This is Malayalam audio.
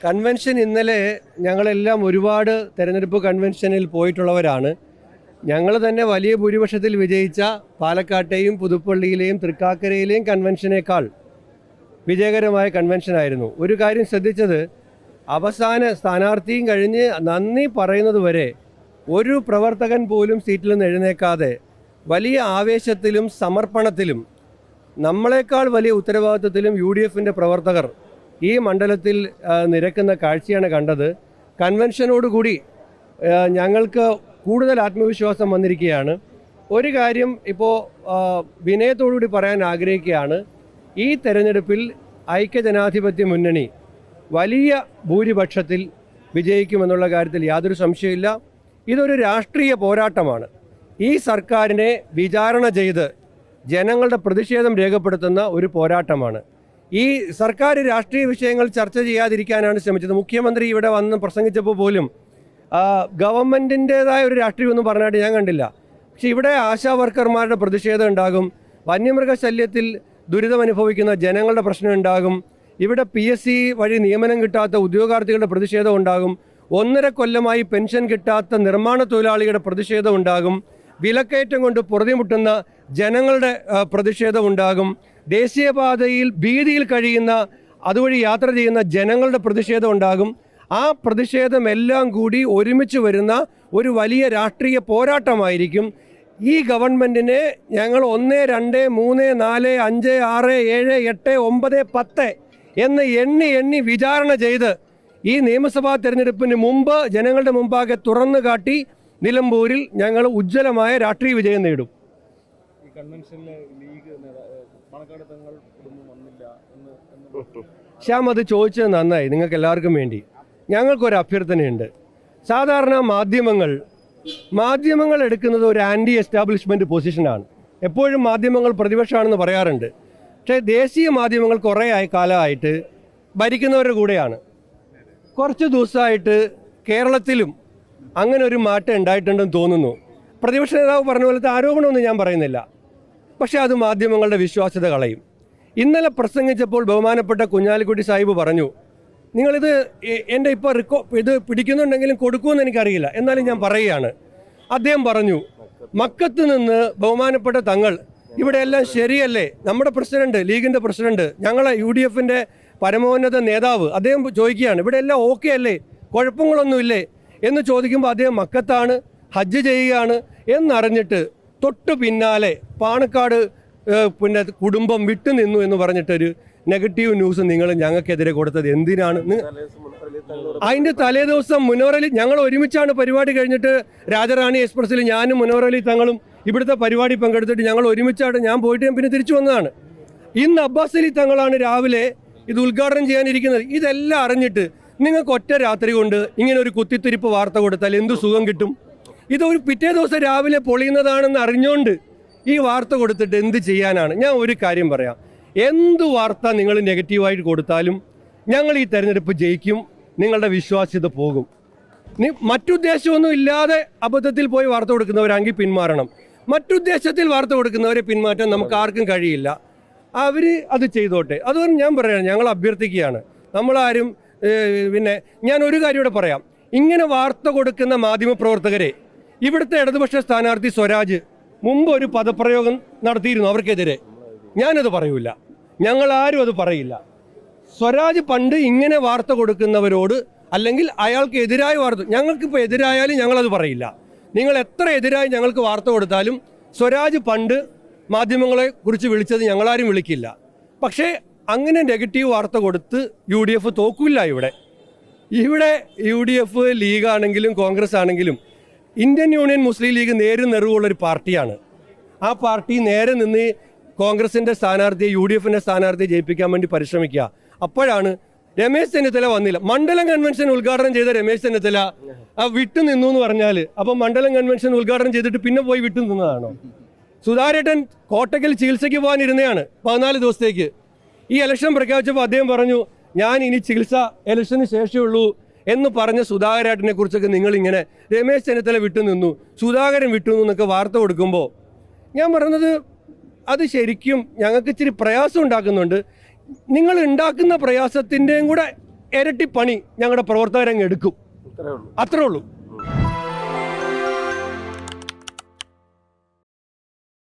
കൺവെൻഷൻ ഇന്നലെ ഞങ്ങളെല്ലാം ഒരുപാട് തെരഞ്ഞെടുപ്പ് കൺവെൻഷനിൽ പോയിട്ടുള്ളവരാണ്. ഞങ്ങൾ തന്നെ വലിയ ഭൂരിപക്ഷത്തിൽ വിജയിച്ച പാലക്കാട്ടെയും പുതുപ്പള്ളിയിലെയും തൃക്കാക്കരയിലെയും കൺവെൻഷനേക്കാൾ വിജയകരമായ കൺവെൻഷനായിരുന്നു. ഒരു കാര്യം ശ്രദ്ധിച്ചത്, അവസാന സ്ഥാനാർത്ഥിയും കഴിഞ്ഞ് നന്ദി പറയുന്നത് വരെ ഒരു പ്രവർത്തകൻ പോലും സീറ്റിൽ നിന്ന് എഴുന്നേക്കാതെ വലിയ ആവേശത്തിലും സമർപ്പണത്തിലും നമ്മളെക്കാൾ വലിയ ഉത്തരവാദിത്വത്തിലും UDFൻ്റെ പ്രവർത്തകർ ഈ മണ്ഡലത്തിൽ നിരക്കുന്ന കാഴ്ചയാണ് കണ്ടത്. കൺവെൻഷനോടുകൂടി ഞങ്ങൾക്ക് കൂടുതൽ ആത്മവിശ്വാസം വന്നിരിക്കുകയാണ്. ഒരു കാര്യം ഇപ്പോൾ വിനയത്തോടുകൂടി പറയാൻ ആഗ്രഹിക്കുകയാണ്, ഈ തെരഞ്ഞെടുപ്പിൽ ഐക്യജനാധിപത്യ മുന്നണി വലിയ ഭൂരിപക്ഷത്തിൽ വിജയിക്കുമെന്നുള്ള കാര്യത്തിൽ യാതൊരു സംശയമില്ല. ഇതൊരു രാഷ്ട്രീയ പോരാട്ടമാണ്. ഈ സർക്കാരിനെ വിചാരണ ചെയ്ത് ജനങ്ങളുടെ പ്രതിഷേധം രേഖപ്പെടുത്തുന്ന ഒരു പോരാട്ടമാണ്. ഈ സർക്കാർ രാഷ്ട്രീയ വിഷയങ്ങൾ ചർച്ച ചെയ്യാതിരിക്കാനാണ് ശ്രമിച്ചത്. മുഖ്യമന്ത്രി ഇവിടെ വന്ന് പ്രസംഗിച്ചപ്പോൾ പോലും ഗവൺമെൻറ്റിൻ്റേതായ ഒരു രാഷ്ട്രീയമൊന്നും പറഞ്ഞായിട്ട് ഞാൻ കണ്ടില്ല. പക്ഷേ ഇവിടെ ആശാ വർക്കർമാരുടെ പ്രതിഷേധം ഉണ്ടാകും, വന്യമൃഗശല്യത്തിൽ ദുരിതമനുഭവിക്കുന്ന ജനങ്ങളുടെ പ്രശ്നം ഉണ്ടാകും, ഇവിടെ PSC വഴി നിയമനം കിട്ടാത്ത ഉദ്യോഗാർത്ഥികളുടെ പ്രതിഷേധം ഉണ്ടാകും, 1.5 കൊല്ലമായി പെൻഷൻ കിട്ടാത്ത നിർമ്മാണ തൊഴിലാളികളുടെ പ്രതിഷേധം ഉണ്ടാകും, വിലക്കയറ്റം കൊണ്ട് പൊറുതിമുട്ടുന്ന ജനങ്ങളുടെ പ്രതിഷേധം ഉണ്ടാകും, ദേശീയപാതയിൽ ഭീതിയിൽ കഴിയുന്ന അതുവഴി യാത്ര ചെയ്യുന്ന ജനങ്ങളുടെ പ്രതിഷേധം ഉണ്ടാകും. ആ പ്രതിഷേധമെല്ലാം കൂടി ഒരുമിച്ച് വരുന്ന ഒരു വലിയ രാഷ്ട്രീയ പോരാട്ടമായിരിക്കും. ഈ ഗവൺമെൻറ്റിനെ ഞങ്ങൾ 1, 2, 3, 4, 5, 6, 7, 8, 9, 10 എന്ന് എണ്ണി വിചാരണ ചെയ്ത് ഈ നിയമസഭാ തെരഞ്ഞെടുപ്പിന് മുമ്പ് ജനങ്ങളുടെ മുമ്പാകെ തുറന്നു കാട്ടി നിലമ്പൂരിൽ ഞങ്ങൾ ഉജ്ജ്വലമായ രാഷ്ട്രീയ വിജയം നേടും. ശ്യാം, അത് ചോദിച്ചത് നന്നായി. നിങ്ങൾക്ക് എല്ലാവർക്കും വേണ്ടി ഞങ്ങൾക്കൊരു അഭ്യർത്ഥനയുണ്ട്. സാധാരണ മാധ്യമങ്ങൾ എടുക്കുന്നത് ഒരു ആൻറ്റി എസ്റ്റാബ്ലിഷ്മെൻറ്റ് പൊസിഷനാണ്. എപ്പോഴും മാധ്യമങ്ങൾ പ്രതിപക്ഷമാണെന്ന് പറയാറുണ്ട്. പക്ഷേ ദേശീയ മാധ്യമങ്ങൾ കുറേ കാലമായിട്ട് ഭരിക്കുന്നവരുടെ കൂടെയാണ്. കുറച്ച് ദിവസമായിട്ട് കേരളത്തിലും അങ്ങനെ ഒരു മാറ്റം ഉണ്ടായിട്ടുണ്ടെന്ന് തോന്നുന്നു. പ്രതിപക്ഷ നേതാവ് പറഞ്ഞ പോലത്തെ ആരോപണമൊന്നും ഞാൻ പറയുന്നില്ല, പക്ഷേ അത് മാധ്യമങ്ങളുടെ വിശ്വാസ്യത കളയും. ഇന്നലെ പ്രസംഗിച്ചപ്പോൾ ബഹുമാനപ്പെട്ട കുഞ്ഞാലിക്കുട്ടി സാഹിബ് പറഞ്ഞു, നിങ്ങളിത് എൻ്റെ ഇപ്പോൾ ഇത് പിടിക്കുന്നുണ്ടെങ്കിലും കൊടുക്കുമെന്ന് എനിക്കറിയില്ല, എന്നാലും ഞാൻ പറയുകയാണ്. അദ്ദേഹം പറഞ്ഞു, മക്കത്ത് നിന്ന് ബഹുമാനപ്പെട്ട തങ്ങൾ ഇവിടെയെല്ലാം ശരിയല്ലേ, നമ്മുടെ പ്രസിഡന്റ്, ലീഗിൻ്റെ പ്രസിഡന്റ്, ഞങ്ങളെ UDFൻ്റെ പരമോന്നത നേതാവ്, അദ്ദേഹം ചോദിക്കുകയാണ് ഇവിടെ എല്ലാം ഓക്കെ അല്ലേ, കുഴപ്പങ്ങളൊന്നുമില്ലേ എന്ന് ചോദിക്കുമ്പോൾ അദ്ദേഹം മക്കത്താണ്, ഹജ്ജ് ചെയ്യുകയാണ് എന്നറിഞ്ഞിട്ട് തൊട്ടു പിന്നാലെ പാണക്കാട് പിന്നെ കുടുംബം വിട്ടുനിന്നു എന്ന് പറഞ്ഞിട്ടൊരു നെഗറ്റീവ് ന്യൂസ് നിങ്ങൾ ഞങ്ങൾക്കെതിരെ കൊടുത്തത് എന്തിനാണ്? അതിൻ്റെ തലേദിവസം മുനവറലി ഞങ്ങൾ ഒരുമിച്ചാണ് പരിപാടി കഴിഞ്ഞിട്ട് രാജറാണി എക്സ്പ്രസ്സിൽ ഞാനും മുനവറലി തങ്ങളും ഇവിടുത്തെ പരിപാടി പങ്കെടുത്തിട്ട് ഞങ്ങൾ ഒരുമിച്ചാണ്, ഞാൻ പോയിട്ട് പിന്നെ തിരിച്ചു വന്നതാണ്. ഇന്ന് അബ്ബാസ് അലി തങ്ങളാണ് രാവിലെ ഇത് ഉദ്ഘാടനം ചെയ്യാനിരിക്കുന്നത്. ഇതെല്ലാം അറിഞ്ഞിട്ട് നിങ്ങൾക്ക് ഒറ്റ രാത്രി കൊണ്ട് ഇങ്ങനെ ഒരു കുത്തിത്തിരിപ്പ് വാർത്ത കൊടുത്താൽ എന്ത് സുഖം കിട്ടും? ഇതൊരു പിറ്റേ ദിവസം രാവിലെ പൊളിയുന്നതാണെന്ന് അറിഞ്ഞുകൊണ്ട് ഈ വാർത്ത കൊടുത്തിട്ട് എന്ത് ചെയ്യാനാണ്? ഞാൻ ഒരു കാര്യം പറയാം, എന്ത് വാർത്ത നിങ്ങൾ നെഗറ്റീവായിട്ട് കൊടുത്താലും ഞങ്ങൾ ഈ തെരഞ്ഞെടുപ്പ് ജയിക്കും, നിങ്ങളുടെ വിശ്വാസ്യത പോകും. മറ്റുദ്ദേശമൊന്നും ഇല്ലാതെ അബദ്ധത്തിൽ പോയി വാർത്ത കൊടുക്കുന്നവരാണെങ്കിൽ പിന്മാറണം. മറ്റുദ്ദേശത്തിൽ വാർത്ത കൊടുക്കുന്നവരെ പിന്മാറ്റാൻ നമുക്ക് ആർക്കും കഴിയില്ല. അവർ അത് ചെയ്തോട്ടെ. അതുകൊണ്ട് ഞാൻ പറയുകയാണ്, ഞങ്ങൾ അഭ്യർത്ഥിക്കുകയാണ്, നമ്മളാരും പിന്നെ ഞാൻ ഒരു കാര്യം ഇവിടെ പറയാം. ഇങ്ങനെ വാർത്ത കൊടുക്കുന്ന മാധ്യമപ്രവർത്തകരെ ഇവിടുത്തെ ഇടതുപക്ഷ സ്ഥാനാർത്ഥി സ്വരാജ് മുമ്പ് ഒരു പദപ്രയോഗം നടത്തിയിരുന്നു അവർക്കെതിരെ. ഞാനത് പറയൂല, ഞങ്ങളാരും അത് പറയില്ല. സ്വരാജ് പണ്ട് ഇങ്ങനെ വാർത്ത കൊടുക്കുന്നവരോട് അല്ലെങ്കിൽ അയാൾക്ക് എതിരായ വാർത്ത, ഞങ്ങൾക്കിപ്പോൾ എതിരായാലും ഞങ്ങളത് പറയില്ല. നിങ്ങൾ എത്ര എതിരായി ഞങ്ങൾക്ക് വാർത്ത കൊടുത്താലും സ്വരാജ് പണ്ട് മാധ്യമങ്ങളെ കുറിച്ച് വിളിച്ചത് ഞങ്ങളാരും വിളിക്കില്ല. പക്ഷേ അങ്ങനെ നെഗറ്റീവ് വാർത്ത കൊടുത്ത് UDF തോക്കില്ല. ഇവിടെ UDF ലീഗാണെങ്കിലും കോൺഗ്രസ് ആണെങ്കിലും ഇന്ത്യൻ യൂണിയൻ മുസ്ലിം ലീഗ് നേരും നെറുവുള്ളൊരു പാർട്ടിയാണ്. ആ പാർട്ടി നേരെ നിന്ന് കോൺഗ്രസിൻ്റെ സ്ഥാനാർത്ഥിയെ UDFൻ്റെ സ്ഥാനാർത്ഥിയെ ജയിപ്പിക്കാൻ വേണ്ടി പരിശ്രമിക്കുക. അപ്പോഴാണ് രമേശ് ചെന്നിത്തല വന്നില്ല. മണ്ഡലം കൺവെൻഷൻ ഉദ്ഘാടനം ചെയ്ത രമേശ് ചെന്നിത്തല വിട്ടുനിന്നു എന്ന് പറഞ്ഞാൽ അപ്പം മണ്ഡലം കൺവെൻഷൻ ഉദ്ഘാടനം ചെയ്തിട്ട് പിന്നെ പോയി വിട്ടുനിന്നതാണോ? സുധാരേട്ടൻ കോട്ടയ്ക്കൽ ചികിത്സയ്ക്ക് പോകാനിരുന്നതാണ് 14 ദിവസത്തേക്ക്. ഈ ഇലക്ഷൻ പ്രഖ്യാപിച്ചപ്പോൾ അദ്ദേഹം പറഞ്ഞു, ഞാൻ ഇനി ചികിത്സ ഇലക്ഷന് ശേഷമുള്ളൂ എന്ന് പറഞ്ഞ സുധാകരേട്ടനെ കുറിച്ചൊക്കെ നിങ്ങളിങ്ങനെ രമേശ് ചെന്നിത്തല വിട്ടുനിന്നു, സുധാകരൻ വിട്ടുനിന്നു എന്നൊക്കെ വാർത്ത കൊടുക്കുമ്പോൾ ഞാൻ പറഞ്ഞത് അത് ശരിക്കും ഞങ്ങൾക്ക് ഇച്ചിരി പ്രയാസം ഉണ്ടാക്കുന്നുണ്ട്. നിങ്ങൾ ഉണ്ടാക്കുന്ന പ്രയാസത്തിൻ്റെയും കൂടെ ഇരട്ടി പണി ഞങ്ങളുടെ പ്രവർത്തകരങ്ങ് എടുക്കും. അത്രേ ഉള്ളൂ.